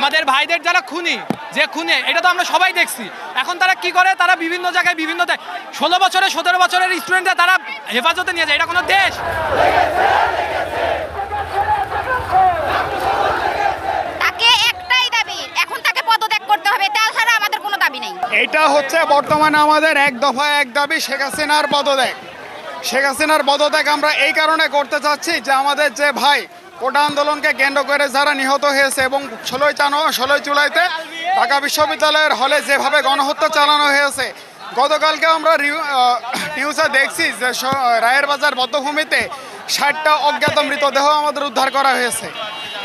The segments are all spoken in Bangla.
আমাদের ভাইদের যারা খুনি যে খুনে এটা তো আমরা সবাই দেখছি। এখন তারা কি করে, তারা বিভিন্ন জায়গায় বিভিন্ন 16 বছরের 17 বছরের স্টুডেন্টরা তারা হেফাজতে নিয়ে যায়। এটা কোনো দেশ? তাকে একটাই দাবি, এখন তাকে পদত্যাগ করতে হবে, তাছাড়া আমাদের কোনো দাবি নেই। এটা হচ্ছে বর্তমানে আমাদের এক দফা এক দাবি, শেখ হাসিনার পদত্যাগ। শেখ হাসিনার পদত্যাগ আমরা এই কারণে করতে চাচ্ছি যে আমাদের যে ভাই কোটা আন্দোলনকে কেন্দ্র করে যারা নিহত হয়েছে এবং 16 জুলাইতে ঢাকা বিশ্ববিদ্যালয়ের হলে যেভাবে গণহত্যা চালানো হয়েছে, গতকালকে আমরা নিউজে দেখছি যে রায়ের বাজার বধ্যভূমিতে 60টা অজ্ঞাত মৃতদেহ আমাদের উদ্ধার করা হয়েছে।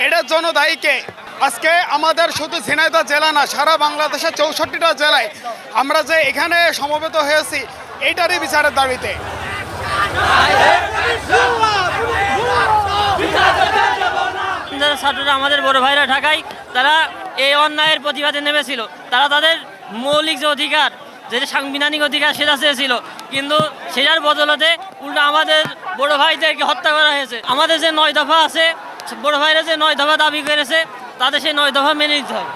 এটার জন্য দায়ী কে? আজকে আমাদের শুধু ঝিনাইদহ জেলা না, সারা বাংলাদেশের 64টা জেলায় আমরা যে এখানে সমবেত হয়েছি এইটারই বিচারের দাবিতে। ছাত্ররা আমাদের বড় ভাইরা ঢাকায় তারা এই অন্যায়ের প্রতিবাদে নেমেছিল। তারা তাদের মৌলিক যে অধিকার, যে সাংবিধানিক অধিকার সেটা চেয়েছিল, কিন্তু সেটার বদলতে উল্টো আমাদের বড় ভাইদেরকে হত্যা করা হয়েছে। আমাদের যে 9 দফা আছে, বড় ভাইরা যে 9 দফা দাবি করেছে, তাদের সেই 9 দফা মেনে নিতে হবে।